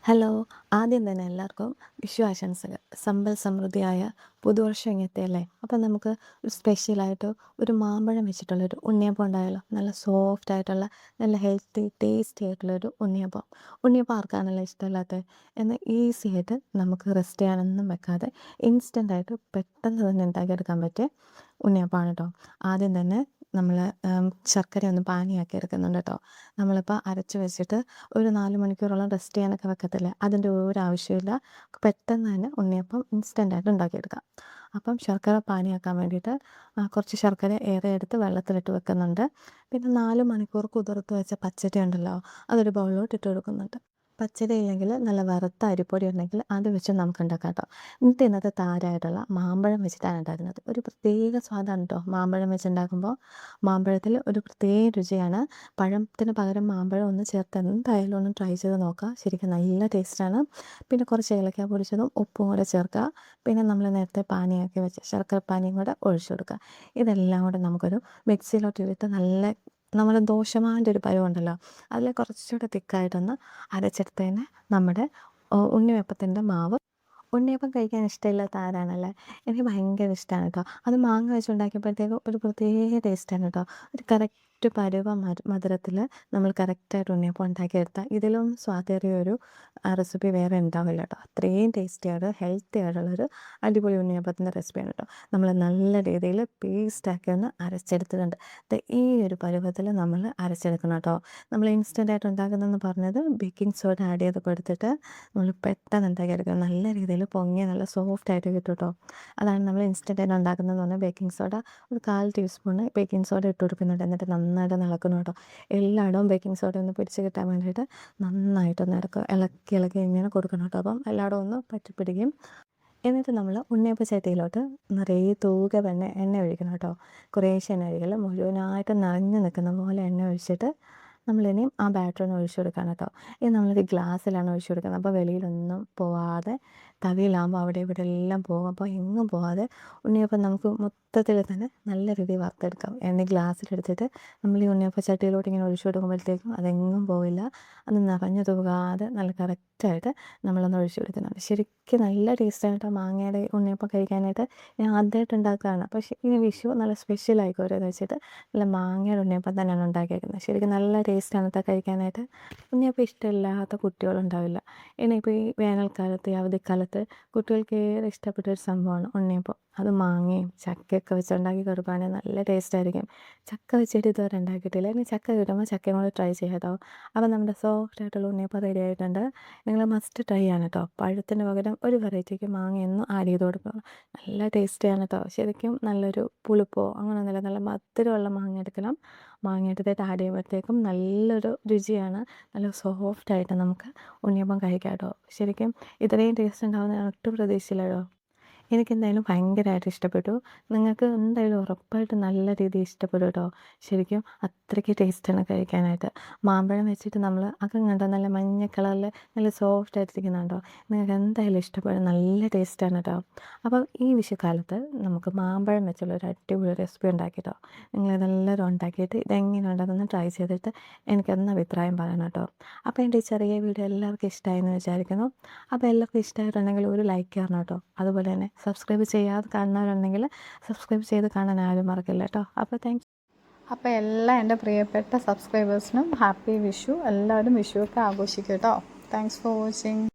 Hello. ആദ്യം തന്നെ എല്ലാവർക്കും വിഷു ആശംസകൾ. സമ്പൽ സമൃദ്ധിയായ പുതുവർഷം ഇങ്ങെത്തിയല്ലേ. അപ്പം നമുക്ക് ഒരു സ്പെഷ്യലായിട്ട് ഒരു മാമ്പഴം വെച്ചിട്ടുള്ളൊരു ഉണ്ണിയപ്പം ഉണ്ടായാലോ. നല്ല സോഫ്റ്റ് ആയിട്ടുള്ള നല്ല ഹെൽത്തി ടേസ്റ്റി ആയിട്ടുള്ളൊരു ഉണ്ണിയപ്പം. ഉണ്ണിയപ്പം ആർക്കാണല്ലോ ഇഷ്ടമില്ലാത്തത്. എന്നാൽ ഈസി ആയിട്ട് നമുക്ക് റെസ്റ്റ് ചെയ്യാനൊന്നും വെക്കാതെ ഇൻസ്റ്റൻ്റായിട്ട് പെട്ടെന്ന് തന്നെ ഉണ്ടാക്കിയെടുക്കാൻ പറ്റിയ ഉണ്ണിയപ്പമാണ് കേട്ടോ. ആദ്യം തന്നെ നമ്മൾ ശർക്കര ഒന്ന് പാനിയാക്കി എടുക്കുന്നുണ്ട് കേട്ടോ. നമ്മളിപ്പോൾ അരച്ച് വെച്ചിട്ട് ഒരു 4 മണിക്കൂറോളം റെസ്റ്റ് ചെയ്യാനൊക്കെ വെക്കത്തില്ലേ, അതിൻ്റെ ഒരു ആവശ്യമില്ല. പെട്ടെന്ന് തന്നെ ഉണ്ണിയപ്പം ഇൻസ്റ്റൻ്റായിട്ട് ഉണ്ടാക്കിയെടുക്കാം. അപ്പം ശർക്കര പാനിയാക്കാൻ വേണ്ടിയിട്ട് കുറച്ച് ശർക്കര ഏറെ എടുത്ത് വെള്ളത്തിലിട്ട് വെക്കുന്നുണ്ട്. പിന്നെ 4 മണിക്കൂർ കുതിർത്ത് വെച്ച പച്ചരി ഉണ്ടല്ലോ, അതൊരു ബൗളിലോട്ട് ഇട്ട് കൊടുക്കുന്നുണ്ട്. പച്ചരി ഇല്ലെങ്കിൽ നല്ല വറുത്ത അരിപ്പൊടി ഉണ്ടെങ്കിൽ അത് വെച്ച് നമുക്ക് ഉണ്ടാക്കാം കേട്ടോ. എന്നിട്ട് ഇന്നത്തെ താരമായിട്ടുള്ള മാമ്പഴം വെച്ചിട്ടാണ് ഉണ്ടാക്കുന്നത്. ഒരു പ്രത്യേക സ്വാദാണ് കേട്ടോ മാമ്പഴം വെച്ചുണ്ടാക്കുമ്പോൾ. മാമ്പഴത്തിൽ ഒരു പ്രത്യേക രുചിയാണ്. പഴത്തിന് പകരം മാമ്പഴം ഒന്ന് ചേർത്ത് എന്തായാലും ഒന്ന് ട്രൈ ചെയ്ത് നോക്കുക. ശരിക്കും നല്ല ടേസ്റ്റാണ്. പിന്നെ കുറച്ച് ഏലക്ക പൊടിച്ചതും ഉപ്പും കൂടെ ചേർക്കുക. പിന്നെ നമ്മൾ നേരത്തെ പാനിയാക്കി വെച്ച ശർക്കര പാനിയും കൂടെ ഒഴിച്ചു കൊടുക്കുക. ഇതെല്ലാം കൂടെ നമുക്കൊരു മിക്സിയിലോട്ട് ഇട്ട് നല്ല നമ്മുടെ ദോശമാവിൻ്റെ ഒരു പരുവുണ്ടല്ലോ, അതിൽ കുറച്ചുകൂടെ തിക്കായിട്ടൊന്ന് അരച്ചെടുത്തതിന് നമ്മുടെ ഉണ്ണിയപ്പത്തിൻ്റെ മാവ്. ഉണ്ണിയപ്പം കഴിക്കാൻ ഇഷ്ടമില്ലാത്ത ആരാണല്ലേ. എനിക്ക് ഭയങ്കര ഇഷ്ടമാണ് കേട്ടോ. അത് മാങ്ങ വെച്ചുണ്ടാക്കിയപ്പോഴത്തേക്കും ഒരു പ്രത്യേക ടേസ്റ്റാണ് കേട്ടോ. ഒരു കറക്റ്റ് പരുവ മധുരത്തിൽ നമ്മൾ കറക്റ്റായിട്ട് ഉണ്ണിയപ്പം ഉണ്ടാക്കിയെടുത്താൽ ഇതിലും സ്വാദേറിയ ഒരു റെസിപ്പി വേറെ ഉണ്ടാവില്ല കേട്ടോ. അത്രയും ടേസ്റ്റിയായിട്ട് ഹെൽത്തി ആയിട്ടുള്ളൊരു അടിപൊളി ഉണ്ണിയപ്പത്തിൻ്റെ റെസിപ്പിയാണ് കേട്ടോ. നമ്മൾ നല്ല രീതിയിൽ പേസ്റ്റാക്കി ഒന്ന് അരച്ചെടുത്തിട്ടുണ്ട്. ഈ ഒരു പരുവത്തിൽ നമ്മൾ അരച്ചെടുക്കണം കേട്ടോ. നമ്മൾ ഇൻസ്റ്റൻ്റായിട്ട് ഉണ്ടാക്കുന്നതെന്ന് പറഞ്ഞത് ബേക്കിംഗ് സോഡ ആഡ് ചെയ്ത് കൊടുത്തിട്ട് നമ്മൾ പെട്ടെന്ന് ഉണ്ടാക്കിയെടുക്കണം. നല്ല രീതിയിൽ പൊങ്ങി നല്ല സോഫ്റ്റ് ആയിട്ട് കിട്ടും കേട്ടോ. അതാണ് നമ്മൾ ഇൻസ്റ്റൻ്റായിട്ട് ഉണ്ടാക്കുന്നതെന്ന് പറഞ്ഞാൽ ബേക്കിംഗ് സോഡ ഒരു 1/4 ടീസ്പൂണ് ബേക്കിംഗ് സോഡ ഇട്ട് കൊടുക്കുന്നുണ്ട്. എന്നിട്ട് നന്നായിട്ട് ഇളക്കണം കേട്ടോ. എല്ലായിടവും ബേക്കിംഗ് സോഡ ഒന്ന് പിടിച്ച് കിട്ടാൻ വേണ്ടിയിട്ട് നന്നായിട്ടൊന്ന് ഇളക്കി ഇളക്കി ഇങ്ങനെ കൊടുക്കണം കേട്ടോ. അപ്പം എല്ലായിടവും ഒന്ന് പറ്റിപ്പിടിക്കും. എന്നിട്ട് നമ്മൾ ഉണ്ണിയപ്പ ചട്ടിയിലോട്ട് നിറയെ തൂക എണ്ണ ഒഴിക്കണം കേട്ടോ. കുറേശ്ശെ എണ്ണ ഒഴിക്കൽ, മുഴുവനായിട്ട് നിറഞ്ഞു നിൽക്കുന്ന പോലെ എണ്ണ ഒഴിച്ചിട്ട് നമ്മളിനിയും ആ ബാറ്ററിന് ഒഴിച്ചു കൊടുക്കണം കേട്ടോ. ഇത് നമ്മളൊരു ഗ്ലാസ്സിലാണ് ഒഴിച്ചു കൊടുക്കുന്നത്. അപ്പോൾ വെളിയിലൊന്നും പോവാതെ തവിയിലാകുമ്പോൾ അവിടെ ഇവിടെ എല്ലാം പോകും. അപ്പോൾ എങ്ങും പോവാതെ ഉണ്ണിയപ്പം നമുക്ക് മൊത്തത്തിൽ തന്നെ നല്ല രീതിയിൽ വറുത്തെടുക്കാം. എണ്ണ ഗ്ലാസ്സിലെടുത്തിട്ട് നമ്മൾ ഈ ഉണ്ണിയപ്പ ചട്ടിയിലോട്ട് ഇങ്ങനെ ഒഴിച്ചു കൊടുക്കുമ്പോഴത്തേക്കും അതെങ്ങും പോവില്ല. അത് നിറഞ്ഞു തൂകാതെ നല്ല കറക്റ്റായിട്ട് നമ്മളൊന്ന് ഒഴിച്ചു കൊടുക്കുന്നുണ്ട്. ശരിക്കും നല്ല ടേസ്റ്റായിട്ട് മാങ്ങയുടെ ഉണ്ണിയപ്പം കഴിക്കാനായിട്ട് ഞാൻ ആദ്യമായിട്ട് ഉണ്ടാക്കുകയാണ്. പക്ഷേ ഈ വിഷു നല്ല സ്പെഷ്യൽ ആയിക്കോട്ടെന്ന് വെച്ചിട്ട് നല്ല മാങ്ങയുടെ ഉണ്ണിയപ്പം തന്നെയാണ് ഉണ്ടാക്കിയേക്കുന്നത്. ശരിക്കും നല്ല ടേസ്റ്റാണ് കേട്ടോ കഴിക്കാനായിട്ട്. ഉണ്ണിയപ്പം ഇഷ്ടമില്ലാത്ത കുട്ടികളുണ്ടാവില്ല. ഇനിയിപ്പോൾ ഈ വേനൽക്കാലത്ത് ഈ അവധിക്കാലത്ത് കുട്ടികൾക്ക് ഏറെ ഇഷ്ടപ്പെട്ട ഒരു സംഭവമാണ് ഉണ്ണിയപ്പം. അത് മാങ്ങയും ചക്കയൊക്കെ വെച്ചുണ്ടാക്കി കൊടുക്കുകയാണെങ്കിൽ നല്ല ടേസ്റ്റായിരിക്കും. ചക്ക വെച്ചിട്ട് ഇതുവരെ ഉണ്ടാക്കിയിട്ടില്ല. ഇനി ചക്ക കിട്ടുമ്പോൾ ചക്കയും കൂടെ ട്രൈ ചെയ്യാം കേട്ടോ. അപ്പോൾ നമ്മുടെ സോഫ്റ്റ് ആയിട്ടുള്ള ഉണ്ണിയപ്പം റെഡി ആയിട്ടുണ്ട്. നിങ്ങൾ മസ്റ്റ് ട്രൈ ആണ് കേട്ടോ. പഴത്തിന് പകരം ഒരു വെറൈറ്റിക്ക് മാങ്ങയൊന്നും ആഡ് ചെയ്ത് കൊടുക്കുക. നല്ല ടേസ്റ്റിയാണ് കേട്ടോ. ശരിക്കും നല്ലൊരു പുളിപ്പോ അങ്ങനെയൊന്നുമില്ല, നല്ല മധുരമുള്ള മാങ്ങ എടുക്കണം. മാങ്ങ എടുത്തിട്ട് ആഡ് ചെയ്യുമ്പോഴത്തേക്കും നല്ലൊരു രുചിയാണ്. നല്ല സോഫ്റ്റായിട്ട് നമുക്ക് ഉണ്ണിയപ്പം കഴിക്കാം കേട്ടോ. ശരിക്കും ഇത്രയും ടേസ്റ്റ് ഉണ്ടാകുന്ന ഞാൻ ഒട്ടും പ്രതീക്ഷിച്ചില്ല കേട്ടോ. എനിക്കെന്തായാലും ഭയങ്കരമായിട്ട് ഇഷ്ടപ്പെട്ടു. നിങ്ങൾക്ക് എന്തായാലും ഉറപ്പായിട്ടും നല്ല രീതിയിൽ ഇഷ്ടപ്പെടും കേട്ടോ. ശരിക്കും അത്രയ്ക്ക് ടേസ്റ്റാണ് കഴിക്കാനായിട്ട്. മാമ്പഴം വെച്ചിട്ട് നമ്മൾ അകം കണ്ടോ നല്ല മഞ്ഞ കളറിൽ നല്ല സോഫ്റ്റ് ആയിട്ടിരിക്കുന്നുണ്ടോ. നിങ്ങൾക്ക് എന്തായാലും ഇഷ്ടപ്പെടും. നല്ല ടേസ്റ്റാണ് കേട്ടോ. അപ്പോൾ ഈ വിഷുക്കാലത്ത് നമുക്ക് മാമ്പഴം വെച്ചുള്ള ഒരു അടിപൊളി റെസിപ്പി ഉണ്ടാക്കി കേട്ടോ. നിങ്ങളിതെല്ലാവരും ഉണ്ടാക്കിയിട്ട് ഇതെങ്ങനെ ഉണ്ടെന്ന് ട്രൈ ചെയ്തിട്ട് എനിക്കൊന്ന് അഭിപ്രായം പറയണം കേട്ടോ. അപ്പോൾ എൻ്റെ ഈ ചെറിയ വീഡിയോ എല്ലാവർക്കും ഇഷ്ടമായെന്ന് വിചാരിക്കുന്നു. അപ്പോൾ എല്ലാവർക്കും ഇഷ്ടമായിട്ടുണ്ടെങ്കിൽ ഒരു ലൈക്ക് തരണം കേട്ടോ. അതുപോലെ തന്നെ സബ്സ്ക്രൈബ് ചെയ്യാതെ കാണുന്നവരുണ്ടെങ്കിൽ സബ്സ്ക്രൈബ് ചെയ്ത് കാണാൻ ആരും മറക്കില്ല കേട്ടോ. അപ്പോൾ താങ്ക് യു. അപ്പോൾ എല്ലാ എൻ്റെ പ്രിയപ്പെട്ട സബ്സ്ക്രൈബേഴ്സിനും ഹാപ്പി വിഷു. എല്ലാവരും വിഷുവൊക്കെ ആഘോഷിക്കും കേട്ടോ. Thanks for watching.